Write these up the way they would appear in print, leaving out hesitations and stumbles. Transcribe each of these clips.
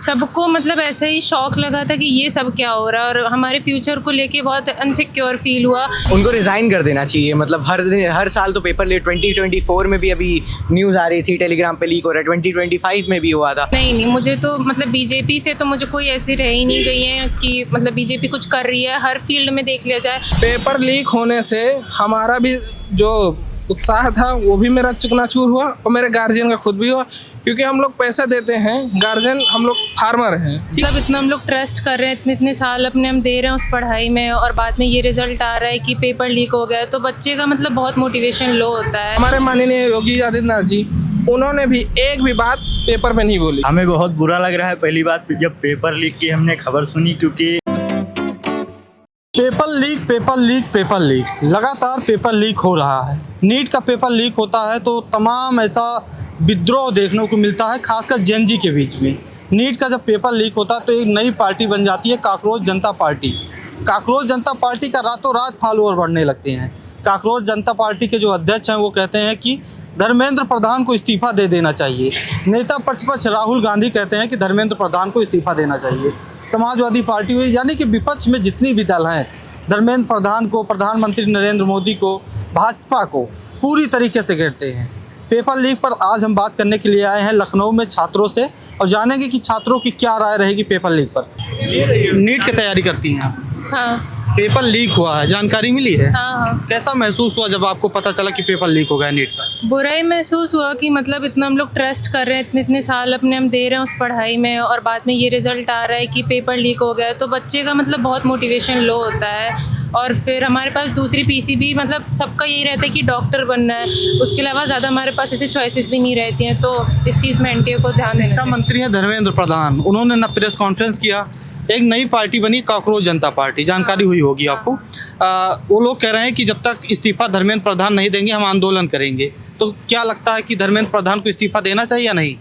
सबको मतलब ऐसा ही शौक लगा था कि ये सब क्या हो रहा है, और हमारे फ्यूचर को लेके बहुत अनसिक्योर फील हुआ। उनको रिज़ाइन कर देना चाहिए। मतलब हर साल तो पेपर लीक 2024 में भी अभी न्यूज़ आ रही थी, टेलीग्राम पे लीक हो रहा है, 2025 में भी हुआ था। नहीं, मुझे तो मतलब बीजेपी से तो मुझे कोई ऐसी रह ही नहीं गई है कि मतलब बीजेपी कुछ कर रही है। हर फील्ड में देख लिया जाए, पेपर लीक होने से हमारा भी जो उत्साह था वो भी मेरा चकनाचूर हुआ और मेरे गार्जियन का खुद भी हुआ, क्योंकि हम लोग पैसा देते हैं, गार्जियन हम लोग फार्मर हैं। मतलब इतना हम लोग ट्रस्ट कर रहे हैं, इतने साल अपने हम दे रहे हैं उस पढ़ाई में, और बाद में ये रिजल्ट आ रहा है कि पेपर लीक हो गया, तो बच्चे का मतलब बहुत मोटिवेशन लो होता है। हमारे माननीय योगी आदित्यनाथ जी, उन्होंने भी एक भी बात पेपर में नहीं बोली। हमें बहुत बुरा लग रहा है पहली बात जब पेपर लीक की हमने खबर सुनी, क्योंकि पेपर लीक लगातार पेपर लीक हो रहा है। नीट का पेपर लीक होता है तो तमाम ऐसा विद्रोह देखने को मिलता है, खासकर जेन जी के बीच में। नीट का जब पेपर लीक होता है तो एक नई पार्टी बन जाती है, काकरोच जनता पार्टी। काकरोच जनता पार्टी का रातों रात फॉलोअर बढ़ने लगते हैं। काकरोच जनता पार्टी के जो अध्यक्ष हैं वो कहते हैं कि धर्मेंद्र प्रधान को इस्तीफा दे देना चाहिए। नेता प्रतिपक्ष राहुल गांधी कहते हैं कि धर्मेंद्र प्रधान को इस्तीफा देना चाहिए। समाजवादी पार्टी हुई, यानी कि विपक्ष में जितनी भी दल हैं, धर्मेंद्र प्रधान को, प्रधानमंत्री नरेंद्र मोदी को, भाजपा को पूरी तरीके से घेरते हैं। पेपर लीक पर आज हम बात करने के लिए आए हैं लखनऊ में छात्रों से, और जानेंगे कि छात्रों की क्या राय रहेगी पेपर लीक पर। नीट की तैयारी करती हैं आप? हाँ पेपर लीक हुआ है, जानकारी मिली है? हाँ। कैसा महसूस हुआ जब आपको पता चला कि पेपर लीक हो गया नीट का? बुरा ही महसूस हुआ कि मतलब इतना हम लोग ट्रस्ट कर रहे हैं, इतने साल अपने हम दे रहे हैं उस पढ़ाई में, और बाद में ये रिजल्ट आ रहा है कि पेपर लीक हो गया, तो बच्चे का मतलब बहुत मोटिवेशन लो होता है। और फिर हमारे पास दूसरी पीसीबी, मतलब सबका यही रहता है कि डॉक्टर बनना है, उसके अलावा ज़्यादा हमारे पास ऐसी चॉइसेस भी नहीं रहती हैं, तो इस चीज़ में एनटीए को ध्यान देना शिक्षा मंत्री हैं धर्मेंद्र प्रधान, उन्होंने ना प्रेस कॉन्फ्रेंस किया, एक नई पार्टी बनी काकरोच जनता पार्टी, जानकारी हुई होगी आपको। वो लोग कह रहे हैं कि जब तक इस्तीफा धर्मेंद्र प्रधान नहीं देंगे हम आंदोलन करेंगे। तो क्या लगता है कि धर्मेंद्र प्रधान को इस्तीफा देना चाहिए या नहीं?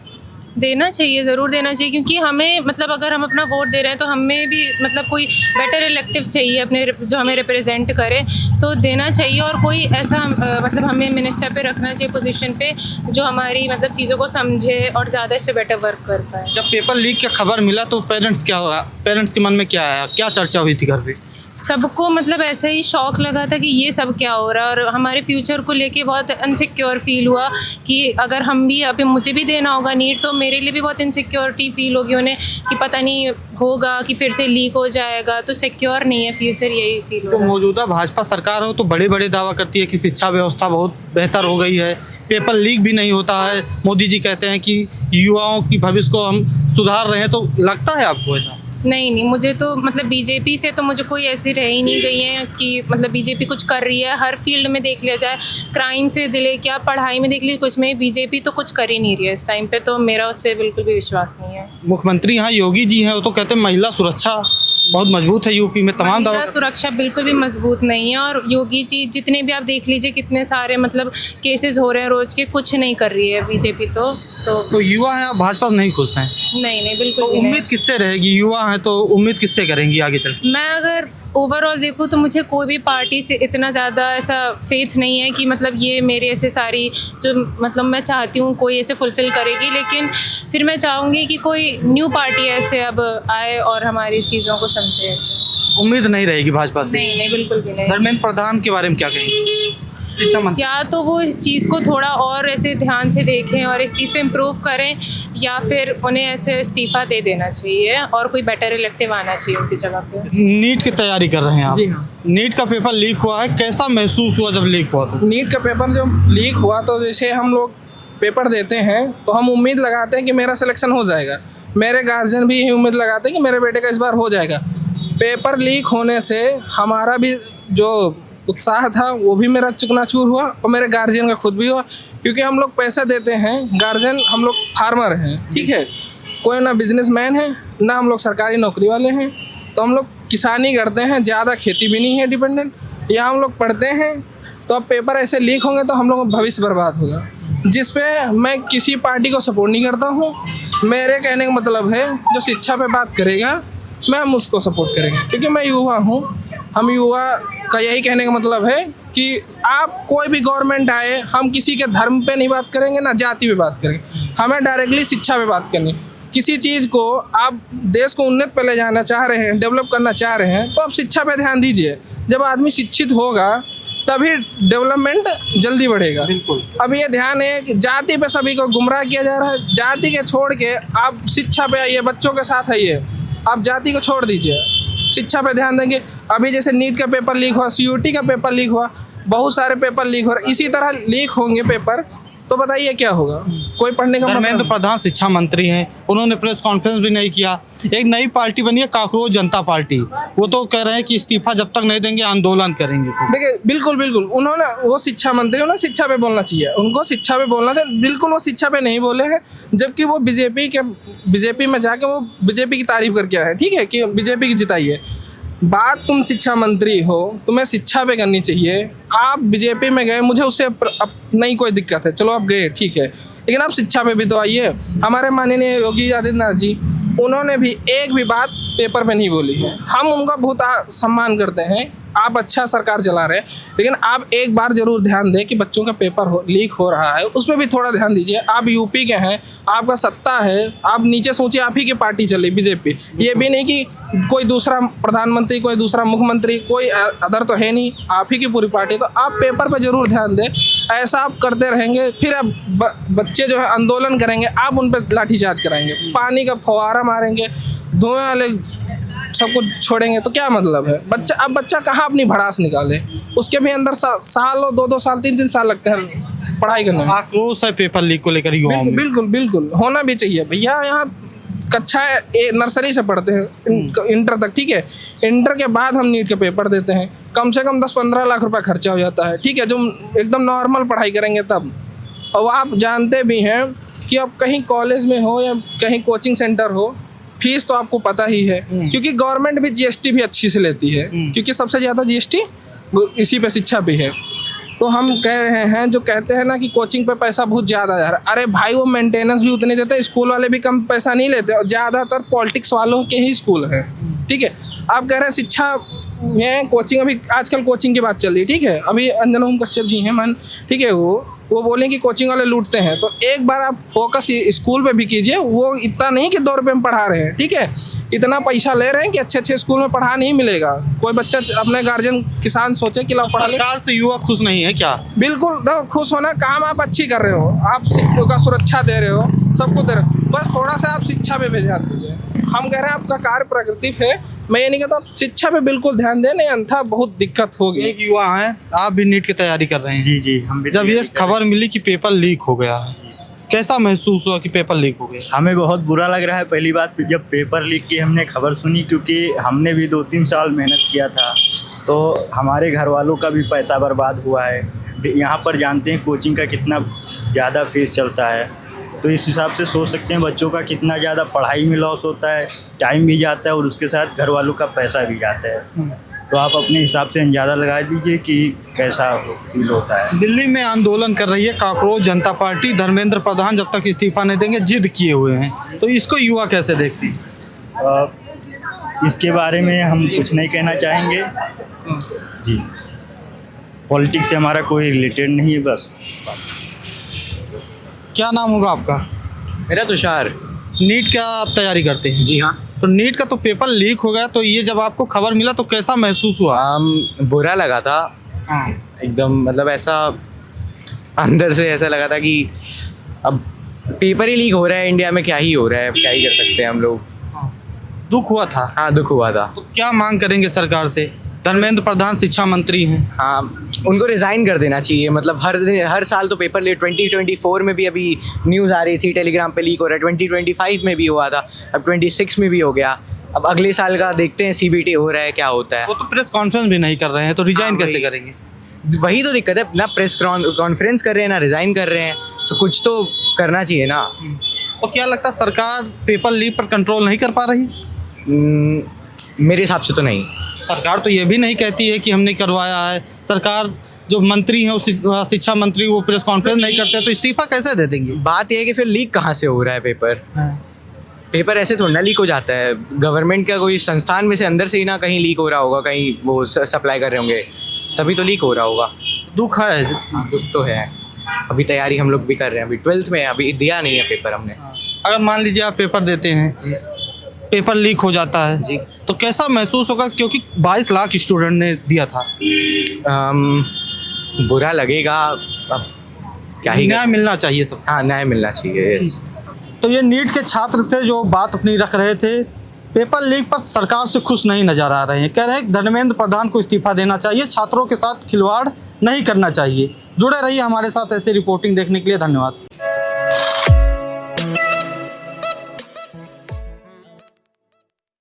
देना चाहिए, ज़रूर देना चाहिए, क्योंकि हमें मतलब अगर हम अपना वोट दे रहे हैं तो हमें भी मतलब कोई बेटर इलेक्टिव चाहिए अपने, जो हमें रिप्रेजेंट करे, तो देना चाहिए। और कोई ऐसा मतलब हमें मिनिस्टर पे रखना चाहिए, पोजीशन पे, जो हमारी मतलब चीज़ों को समझे और ज़्यादा इस पे बेटर वर्क कर पाए। जब पेपर लीक का खबर मिला तो पेरेंट्स के मन में क्या आया, क्या चर्चा हुई थी घर पे? सबको मतलब ऐसा ही शौक लगा था कि ये सब क्या हो रहा है, और हमारे फ्यूचर को लेके बहुत अनसिक्योर फील हुआ कि अगर हम भी, अभी मुझे भी देना होगा नीट, तो मेरे लिए भी बहुत इनसिक्योरिटी फील होगी उन्हें कि पता नहीं होगा कि फिर से लीक हो जाएगा, तो सिक्योर नहीं है फ्यूचर, यही फील तो होगा। मौजूदा भाजपा सरकार हो तो बड़े बड़े दावा करती है कि शिक्षा व्यवस्था बहुत बेहतर हो गई है, पेपर लीक भी नहीं होता है। मोदी जी कहते हैं कि युवाओं की भविष्य को हम सुधार रहे हैं, तो लगता है आपको ऐसा? नहीं, मुझे तो मतलब बीजेपी से तो मुझे कोई ऐसी रह ही नहीं गई है कि मतलब बीजेपी कुछ कर रही है। हर फील्ड में देख लिया जाए, क्राइम से दिले क्या, पढ़ाई में देख लीजिए, कुछ में बीजेपी तो कुछ कर ही नहीं रही है इस टाइम पे, तो मेरा उस पर बिल्कुल भी विश्वास नहीं है। मुख्यमंत्री यहाँ योगी जी हैं, वो तो कहते हैं महिला सुरक्षा बहुत मजबूत है यूपी में, तमाम महिला सुरक्षा बिल्कुल भी मजबूत नहीं है, और योगी जी जितने भी आप देख लीजिए कितने सारे मतलब केसेस हो रहे हैं रोज के, कुछ नहीं कर रही है बीजेपी। तो युवा हैं, भाजपा नहीं खुश हैं? नहीं बिल्कुल तो भी नहीं। उम्मीद किससे रहेगी? युवा हैं तो उम्मीद किससे करेंगी आगे चल? मैं अगर ओवरऑल देखूँ तो मुझे कोई भी पार्टी से इतना ज़्यादा ऐसा फेथ नहीं है कि मतलब ये मेरे ऐसे सारी जो मतलब मैं चाहती हूँ कोई ऐसे फुलफ़िल करेगी, लेकिन फिर मैं चाहूँगी कि कोई न्यू पार्टी ऐसे अब आए और हमारी चीज़ों को समझे। ऐसे उम्मीद नहीं रहेगी भाजपा से? नहीं बिल्कुल भी नहीं। धर्मेंद्र प्रधान के बारे में क्या कहेंगे? शिक्षा मंत्री या तो वो इस चीज़ को थोड़ा और ऐसे ध्यान से देखें और इस चीज़ पे इम्प्रूव करें, या फिर उन्हें ऐसे इस्तीफ़ा दे देना चाहिए और कोई बेटर इलेक्टिव आना चाहिए उसकी जगह पे। नीट की तैयारी कर रहे हैं आप? जी हाँ। नीट का पेपर लीक हुआ है, कैसा महसूस हुआ जब लीक हुआ तो? नीट का पेपर जब लीक हुआ तो जैसे हम लोग पेपर देते हैं तो हम उम्मीद लगाते हैं कि मेरा सिलेक्शन हो जाएगा, मेरे गार्जियन भी यही उम्मीद लगाते हैं कि मेरे बेटे का इस बार हो जाएगा। पेपर लीक होने से हमारा भी जो उत्साह था वो भी मेरा चकनाचूर हुआ और मेरे गार्जियन का खुद भी हुआ, क्योंकि हम लोग पैसा देते हैं, गार्जियन हम लोग फार्मर हैं, ठीक है, कोई ना बिजनेसमैन है ना हम लोग सरकारी नौकरी वाले हैं, तो हम लोग किसानी करते हैं, ज़्यादा खेती भी नहीं है डिपेंडेंट, या हम लोग पढ़ते हैं। तो अब पेपर ऐसे लीक होंगे तो हम लोगों का भविष्य बर्बाद होगा, जिस पे मैं किसी पार्टी को सपोर्ट नहीं करता हूँ। मेरे कहने का मतलब है जो शिक्षा पे बात करेगा मैं हम उसको सपोर्ट करेंगे, क्योंकि मैं युवा हूँ। हम युवा का यही कहने का मतलब है कि आप कोई भी गवर्नमेंट आए, हम किसी के धर्म पे नहीं बात करेंगे ना जाति पे बात करेंगे, हमें डायरेक्टली शिक्षा पे बात करनी, किसी चीज़ को आप देश को उन्नत पे ले जाना चाह रहे हैं, डेवलप करना चाह रहे हैं, तो आप शिक्षा पे ध्यान दीजिए। जब आदमी शिक्षित होगा तभी डेवलपमेंट जल्दी बढ़ेगा। बिल्कुल। अब ये ध्यान है कि जाति पे सभी को गुमराह किया जा रहा है। जाति के छोड़ के आप शिक्षा पे आइए, बच्चों के साथ आइए। आप जाति को छोड़ दीजिए, शिक्षा पे ध्यान देंगे। अभी जैसे नीट का पेपर लीक हुआ, CUT का पेपर लीक हुआ, बहुत सारे पेपर लीक हो रहे, इसी तरह लीक होंगे पेपर, तो बताइए क्या होगा? कोई पढ़ने का धर्मेंद्र प्रधान शिक्षा मंत्री हैं, उन्होंने प्रेस कॉन्फ्रेंस भी नहीं किया। एक नई पार्टी बनी है काकरोच जनता पार्टी, वो तो कह रहे हैं कि इस्तीफा जब तक नहीं देंगे आंदोलन करेंगे। देखिए, बिल्कुल बिल्कुल, उन्होंने, वो शिक्षा मंत्री, उन्हें शिक्षा पे बोलना चाहिए, उनको शिक्षा पे बोलना चाहिए। बिल्कुल वो शिक्षा पे नहीं बोले हैं, जबकि वो बीजेपी में जाके वो बीजेपी की तारीफ करके आए हैं, ठीक है, कि बीजेपी की जिताइए। बात तुम शिक्षा मंत्री हो, तुम्हें शिक्षा पे करनी चाहिए। आप बीजेपी में गए, मुझे उससे अब नहीं कोई दिक्कत है, चलो आप गए, ठीक है, लेकिन आप शिक्षा पे भी तो आइए। हमारे माननीय योगी आदित्यनाथ जी, उन्होंने भी एक भी बात पेपर पे नहीं बोली है। हम उनका बहुत सम्मान करते हैं, आप अच्छा सरकार चला रहे हैं, लेकिन आप एक बार जरूर ध्यान दें कि बच्चों का पेपर लीक हो रहा है, उसमें भी थोड़ा ध्यान दीजिए। आप यूपी के हैं, आपका सत्ता है, आप नीचे सोचिए, आप ही की पार्टी चले बीजेपी। ये भी नहीं कि कोई दूसरा प्रधानमंत्री, कोई दूसरा मुख्यमंत्री, कोई अदर तो है नहीं, आप ही की पूरी पार्टी। तो आप पेपर पर जरूर ध्यान दें। ऐसा आप करते रहेंगे, फिर अब बच्चे जो है आंदोलन करेंगे, आप उन पर लाठीचार्ज कराएंगे, पानी का फव्वारा मारेंगे, धुएं वाले सब कुछ छोड़ेंगे, तो क्या मतलब है? बच्चा कहाँ अपनी भड़ास निकाले? उसके भी अंदर साल और 2-2 साल, 3-3 साल लगते हैं पढ़ाई करने में। आक्रोश है पेपर लीक को लेकर युवाओं में। बिल्कुल बिल्कुल होना भी चाहिए भैया। यहाँ कक्षा नर्सरी से पढ़ते हैं इंटर तक, ठीक है, इंटर के बाद हम नीट के पेपर देते हैं, कम से कम 10-15 लाख रुपए खर्चा हो जाता है, ठीक है, जो एकदम नॉर्मल पढ़ाई करेंगे तब। और आप जानते भी हैं कि अब कहीं कॉलेज में हो या कहीं कोचिंग सेंटर हो, फीस तो आपको पता ही है, क्योंकि गवर्नमेंट भी GST भी अच्छी से लेती है, क्योंकि सबसे ज़्यादा GST इसी पे शिक्षा भी है। तो हम कह रहे हैं, जो कहते हैं ना कि कोचिंग पे पैसा बहुत ज़्यादा जा रहा है, अरे भाई वो मेंटेनेंस भी उतने देते हैं, स्कूल वाले भी कम पैसा नहीं लेते, और ज़्यादातर पॉलिटिक्स वालों के ही स्कूल हैं, ठीक है। आप कह रहे हैं शिक्षा में कोचिंग, अभी आजकल कोचिंग की बात चल रही है, ठीक है, अभी अंजन ओम कश्यप जी हैं मन, ठीक है, वो बोलें कि कोचिंग वाले लूटते हैं, तो एक बार आप फोकस स्कूल पे भी कीजिए। वो इतना नहीं कि 2 रुपये में पढ़ा रहे हैं, ठीक है, इतना पैसा ले रहे हैं कि अच्छे स्कूल में पढ़ा नहीं मिलेगा। कोई बच्चा, अपने गार्जियन किसान सोचे कि ला पढ़ा ले। सरकार से युवा खुश नहीं है क्या? बिल्कुल खुश होना, काम आप अच्छी कर रहे हो, आप शिक्षकों का सुरक्षा दे रहे हो, सबको दे रहे हो, बस थोड़ा सा आप शिक्षा पे भी ध्यान दीजिए। हम कह रहे हैं आपका कार्य प्राकृतिक है, मैं ये नहीं कहता, आप शिक्षा पे बिल्कुल ध्यान दें, नहीं अन्यथा बहुत दिक्कत होगी। एक युवा हैं, आप भी नीट की तैयारी कर रहे हैं। जी जी, हम भी जब ये खबर मिली कि पेपर लीक हो गया है, कैसा महसूस हुआ कि पेपर लीक हो गया? हमें बहुत बुरा लग रहा है। पहली बात जब पेपर लीक की हमने खबर सुनी, क्योंकि हमने भी 2-3 साल मेहनत किया था, तो हमारे घर वालों का भी पैसा बर्बाद हुआ है। यहाँ पर जानते हैं कोचिंग का कितना ज़्यादा फीस चलता है, तो इस हिसाब से सोच सकते हैं बच्चों का कितना ज़्यादा पढ़ाई में लॉस होता है, टाइम भी जाता है और उसके साथ घर वालों का पैसा भी जाता है। तो आप अपने हिसाब से अंदाज़ा लगा दीजिए कि कैसा फील होता है। दिल्ली में आंदोलन कर रही है काकरोच जनता पार्टी, धर्मेंद्र प्रधान जब तक इस्तीफा नहीं देंगे जिद किए हुए हैं, तो इसको युवा कैसे देखती हैं? इसके बारे में हम कुछ नहीं कहना चाहेंगे जी, पॉलिटिक्स से हमारा कोई रिलेटेड नहीं है। बस क्या नाम होगा आपका? मेरा तुषार। नीट क्या आप तैयारी करते हैं? जी हाँ। तो नीट का तो पेपर लीक हो गया, तो ये जब आपको खबर मिला तो कैसा महसूस हुआ? बुरा लगा था एकदम, मतलब ऐसा अंदर से ऐसा लगा था कि अब पेपर ही लीक हो रहा है इंडिया में, क्या ही हो रहा है, क्या ही कर सकते हैं हम लोग। दुख हुआ था? हाँ, दुख हुआ था। तो क्या मांग करेंगे सरकार से? धर्मेंद्र प्रधान शिक्षा मंत्री हैं। हाँ, उनको रिज़ाइन कर देना चाहिए। मतलब हर साल तो पेपर लीक, 2024 में भी अभी न्यूज़ आ रही थी टेलीग्राम पे लीक हो रहा है, 2025 में भी हुआ था, अब 26 में भी हो गया। अब अगले साल का देखते हैं, CBT हो रहा है, क्या होता है। वो तो प्रेस कॉन्फ्रेंस भी नहीं कर रहे हैं, तो रिजाइन कैसे वही। करेंगे? वही तो दिक्कत है ना, प्रेस कॉन्फ्रेंस कर रहे हैं ना रिज़ाइन कर रहे हैं, तो कुछ तो करना चाहिए ना। तो क्या लगता है सरकार पेपर लीक पर कंट्रोल नहीं कर पा रही? मेरे हिसाब से तो नहीं। सरकार तो ये भी नहीं कहती है कि हमने करवाया है। सरकार जो मंत्री हैं, शिक्षा मंत्री, वो प्रेस कॉन्फ्रेंस नहीं करते, तो इस्तीफा कैसे दे देंगे? बात यह है कि फिर लीक कहाँ से हो रहा है पेपर ऐसे थोड़ा ना लीक हो जाता है। गवर्नमेंट का कोई संस्थान में से अंदर से ही ना कहीं लीक हो रहा होगा, कहीं वो सप्लाई कर रहे होंगे, तभी तो लीक हो रहा होगा। दुख है। हाँ, दुख तो है। अभी तैयारी हम लोग भी कर रहे हैं, अभी 12th में है, अभी दिया नहीं है पेपर हमने। अगर मान लीजिए आप पेपर देते हैं, पेपर लीक हो जाता है जी। तो कैसा महसूस होगा, क्योंकि 22 लाख स्टूडेंट ने दिया था। बुरा लगेगा, अब क्या ही न्याय मिलना चाहिए सब। हाँ, न्याय मिलना चाहिए, यस। तो ये नीट के छात्र थे जो बात अपनी रख रहे थे। पेपर लीक पर सरकार से खुश नहीं नजर आ रहे हैं। कह रहे हैं धर्मेंद्र प्रधान को इस्तीफा देना चाहिए, छात्रों के साथ खिलवाड़ नहीं करना चाहिए। जुड़े रहिए हमारे साथ ऐसी रिपोर्टिंग देखने के लिए। धन्यवाद।